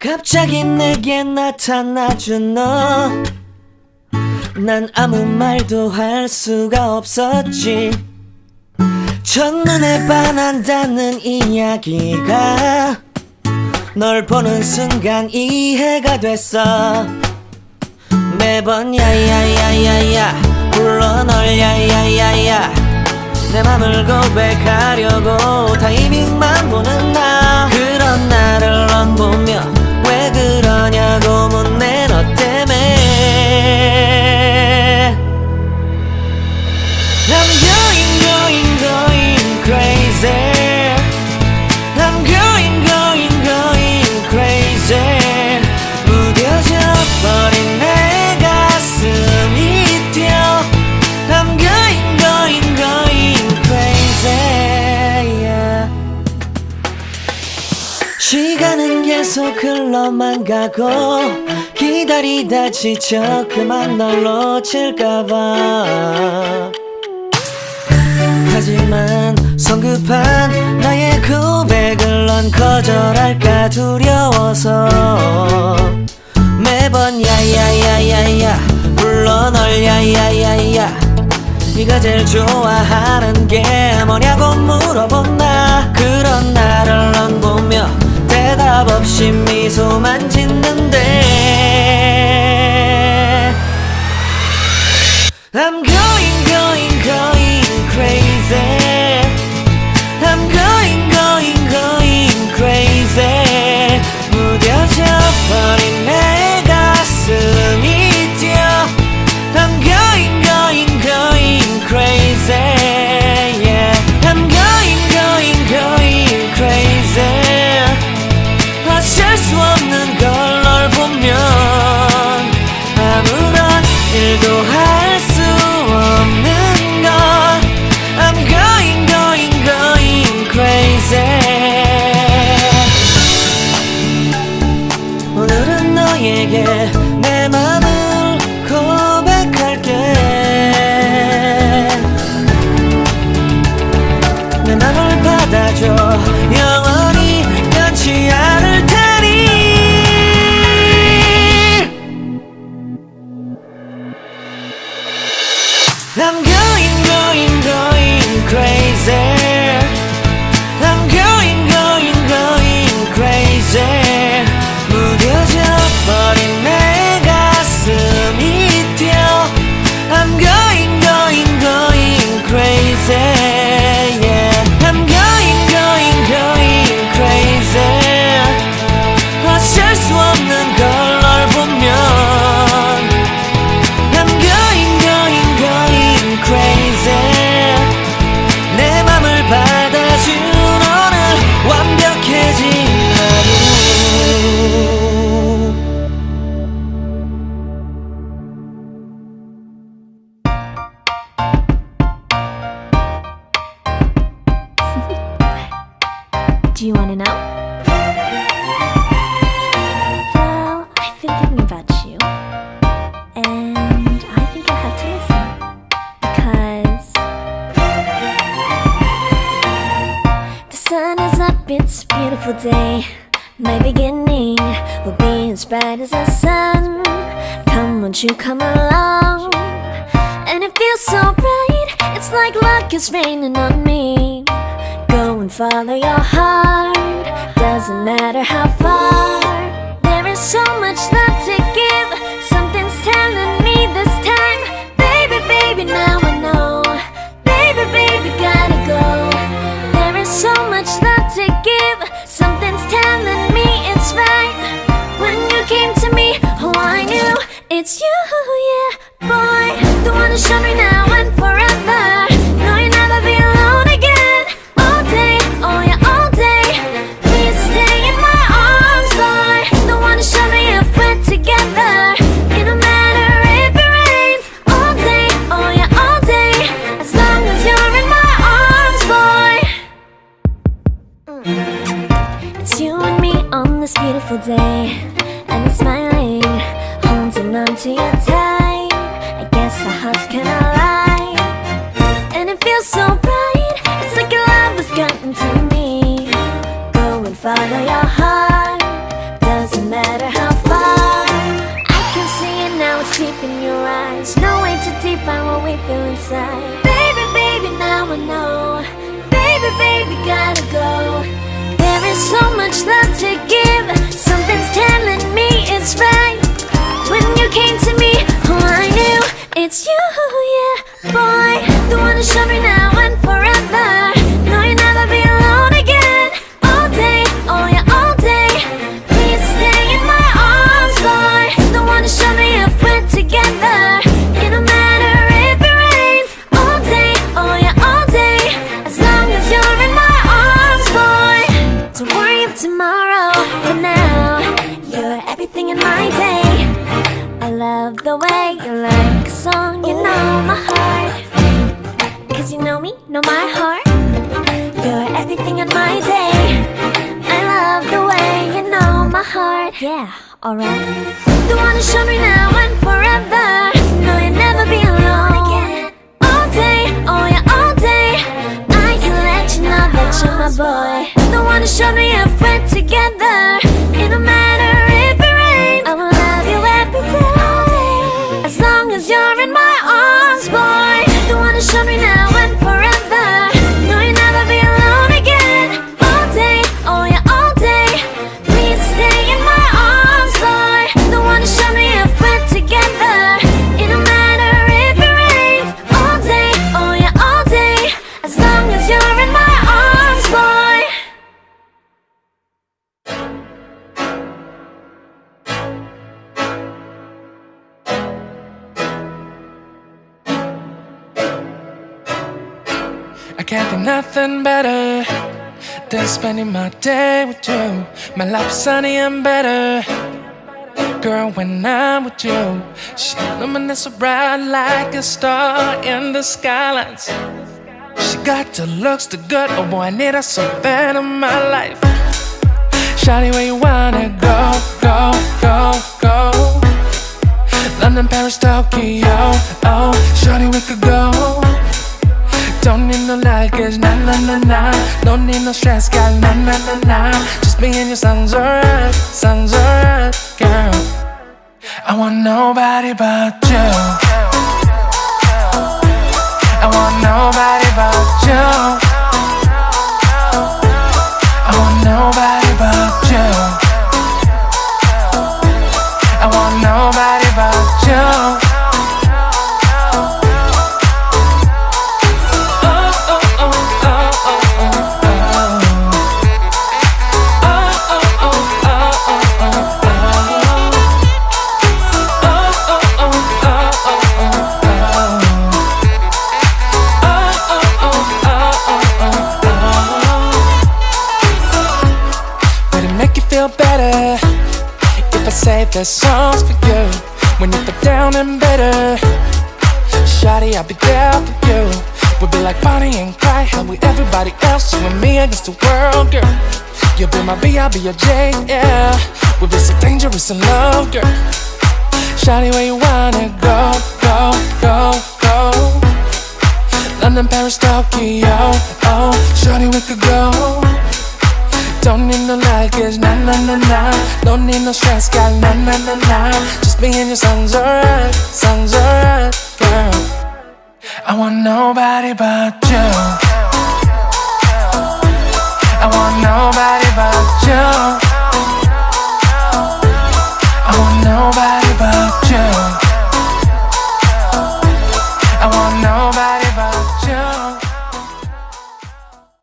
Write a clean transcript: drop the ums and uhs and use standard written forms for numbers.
갑자기 내게 나타나준 너, 난 아무 말도 할 수가 없었지. 첫눈에 반한다는 이야기가 널 보는 순간 이해가 됐어. 매번 야야야야야 불러 널 야야야야, 내 맘을 고백하려고 타이밍만 보는 나. 그런 나를 넌 보며 왜 그러냐고 묻네. 너 때문에 I'm going crazy. I'm going crazy. 무뎌져 버린 내 가슴이 뛰어. I'm going crazy, yeah. 시간은 계속 흘러만 가고 기다리다 지쳐 그만 널 놓칠까봐. 하지만 성급한 나의 고백을 넌 거절할까 두려워서 매번 야야야야야 불러 널 야야야야. 네가 제일 좋아하는 게 뭐냐고 물어본 나. 그런 나를 넌 보며 대답 없이 미소만 짓는데 I'm going crazy. I'm going crazy. 무뎌져 버린 내 가슴이 뛰어. I'm going crazy, yeah. I'm going crazy. 어쩔 수 없는 걸 널 보면 아무런 일도 할 수 없는 걸. I'm going crazy. 오늘은 너에게 내 맘을 고백할게. 내 맘을 받아줘. 영원히 변치 않을 테니. I'm going crazy. I'm going crazy. 무뎌져 버린 내 가슴이 뛰어. I'm going crazy, yeah. I'm going crazy. 어쩔 수 없는 걸 널 보면 I'm going crazy. 내 맘을 받아준 오늘 완벽해진 하루. Do you want to know? Well, I've been thinking about you, and I think I'll have to listen, because the sun is up, it's a beautiful day. My beginning will be as bright as the sun. Come, won't you come along? And it feels so bright, it's like luck is raining on me. Go and follow your heart, doesn't matter how far. There is so much love to give, something's telling me this time. Baby, baby, now I know. Baby, baby, gotta go. There is so much love to give, something's telling me it's right. When you came to me, oh I knew it's you, yeah. Boy, the one who showed me now and forever. No, you'll never be alone again. All day, oh yeah, all day. Please stay in my arms, boy. The one who showed me if we're together. It don't matter if it rains. All day, oh yeah, all day. As long as you're in my arms, boy. It's you and me on this beautiful day, and you're smiling, holding on to you tight. I guess our hearts can align, and it feels so bright. It's like your love has gotten to me. Go and follow your heart, doesn't matter feel inside. Baby, baby, now I know. Baby, baby, gotta go. There is so much love to give. Something's telling me it's right. When you came to me, oh, I knew it's you, yeah, boy. The one to show me now and forever. No, you'll never be alone again. All day, oh yeah, all day. Please stay in my arms, boy. The one to show me if we're together. It don't matter if it rains. All day, oh yeah, all day. As long as you're in my arms, boy. Don't worry of tomorrow. For now, you're everything in my day. I love the way you like a song, you know my heart. Cause you know me, know my heart. You're everything in my day. I love the way you know my heart. Yeah, alright. The one to show me now and forever. No, you'll never be alone again. All day, oh yeah, all day. I can let you know that you're my boy. The one to show me if we're together. It don't matter if it rains. I will love you every day. As long as you're in my arms, boy. The one to show me now and forever. No, you'll never be alone again. All day, oh yeah, all day. Please stay in my arms, boy. The one to show me if we're together. It don't matter if it rains. All day, oh yeah, all day. As long as you're in my arms, boy. I can't think nothing better than spending my day with you. My life is sunny and better, girl, when I'm with you. She illuminates so bright like a star in the skylines. She got the looks, the good, oh boy, I need her so bad in my life. Shawty, where you wanna go, go, go, go? London, Paris, Tokyo, oh, shawty, we could go. Don't need no luggage, nah, nah, nah, nah. Don't need no stress, girl, nah, nah, nah, nah. Just me and your sounds alright, girl. I want nobody but you. I want nobody but you. I want nobody but you. I want nobody but you. Better if I save the songs for you when you feel down and bitter. Shawty, I'll be there for you. We'll be like Bonnie and Clyde, how with everybody else, you and me against the world, girl. You'll be my B, I'll be your J, yeah. We'll be so dangerous in love, girl. Shawty, where you wanna go, go, go, go? London, Paris, Tokyo, oh, shawty, we could go. Don't need no luggage, nah, nah, nah, nah. Don't need no stress, girl, nah, nah, nah, nah. Just me and your sounds alright, girl. I want nobody but you. I want nobody